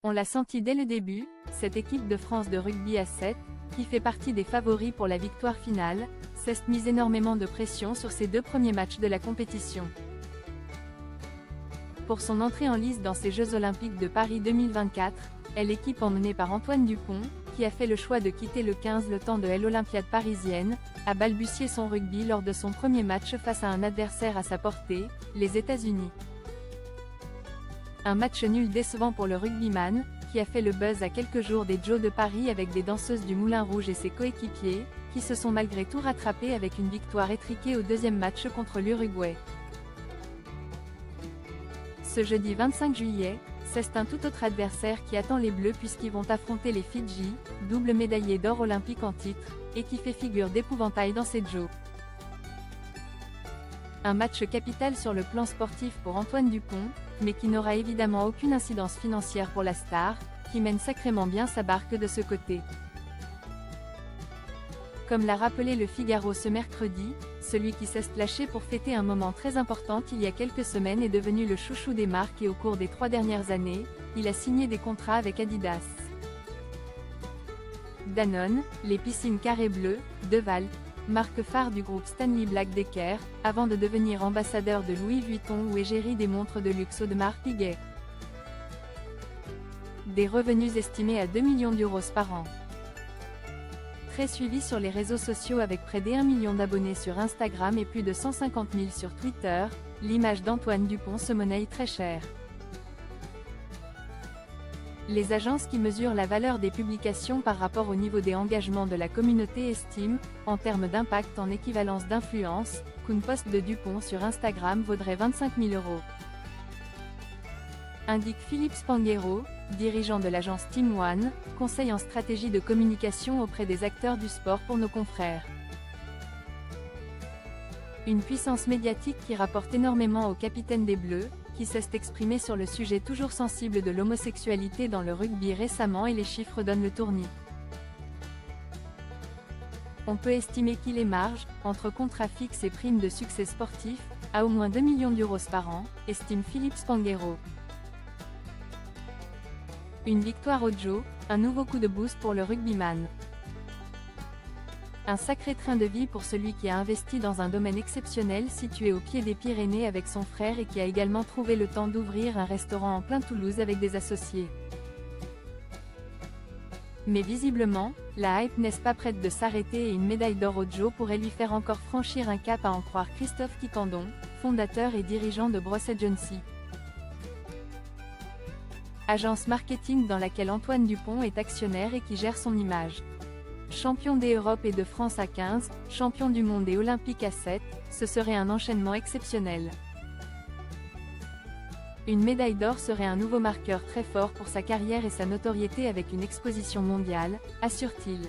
On l'a senti dès le début, cette équipe de France de rugby à 7, qui fait partie des favoris pour la victoire finale, s'est mise énormément de pression sur ses 2 premiers matchs de la compétition. Pour son entrée en lice dans ces Jeux Olympiques de Paris 2024, l'équipe emmenée par Antoine Dupont, qui a fait le choix de quitter le 15 le temps de l'Olympiade parisienne, a balbutié son rugby lors de son premier match face à un adversaire à sa portée, les États-Unis. Un match nul décevant pour le rugbyman, qui a fait le buzz à quelques jours des Jeux de Paris avec des danseuses du Moulin Rouge et ses coéquipiers, qui se sont malgré tout rattrapés avec une victoire étriquée au deuxième match contre l'Uruguay. Ce jeudi 25 juillet, c'est un tout autre adversaire qui attend les Bleus puisqu'ils vont affronter les Fidji, double médaillé d'or olympique en titre, et qui fait figure d'épouvantail dans ces Jeux. Un match capital sur le plan sportif pour Antoine Dupont, mais qui n'aura évidemment aucune incidence financière pour la star, qui mène sacrément bien sa barque de ce côté. Comme l'a rappelé le Figaro ce mercredi, celui qui s'est splashé pour fêter un moment très important il y a quelques semaines est devenu le chouchou des marques et au cours des 3 dernières années, il a signé des contrats avec Adidas, Danone, les piscines Carré Bleu, Deval, marque phare du groupe Stanley Black & Decker, avant de devenir ambassadeur de Louis Vuitton ou égérie des montres de luxe Audemars Piguet. Des revenus estimés à 2 millions d'euros par an. Très suivi sur les réseaux sociaux avec près d'1 million d'abonnés sur Instagram et plus de 150 000 sur Twitter, l'image d'Antoine Dupont se monnaie très cher. Les agences qui mesurent la valeur des publications par rapport au niveau des engagements de la communauté estiment, en termes d'impact en équivalence d'influence, qu'une post de Dupont sur Instagram vaudrait 25 000 €. Indique Philippe Spanghero, dirigeant de l'agence Team One, conseil en stratégie de communication auprès des acteurs du sport pour nos confrères. Une puissance médiatique qui rapporte énormément au capitaine des Bleus, qui s'est exprimé sur le sujet toujours sensible de l'homosexualité dans le rugby récemment et les chiffres donnent le tournis. On peut estimer qu'il est marge, entre contrats fixes et primes de succès sportif, à au moins 2 millions d'euros par an, estime Philippe Spanghero. Une victoire au Jeux, un nouveau coup de boost pour le rugbyman. Un sacré train de vie pour celui qui a investi dans un domaine exceptionnel situé au pied des Pyrénées avec son frère et qui a également trouvé le temps d'ouvrir un restaurant en plein Toulouse avec des associés. Mais visiblement, la hype n'est pas prête de s'arrêter et une médaille d'or au Jeux pourrait lui faire encore franchir un cap à en croire Christophe Quiquendon, fondateur et dirigeant de Bros Agency. Agence marketing dans laquelle Antoine Dupont est actionnaire et qui gère son image. Champion d'Europe et de France à 15, champion du monde et olympique à 7, ce serait un enchaînement exceptionnel. Une médaille d'or serait un nouveau marqueur très fort pour sa carrière et sa notoriété avec une exposition mondiale, assure-t-il.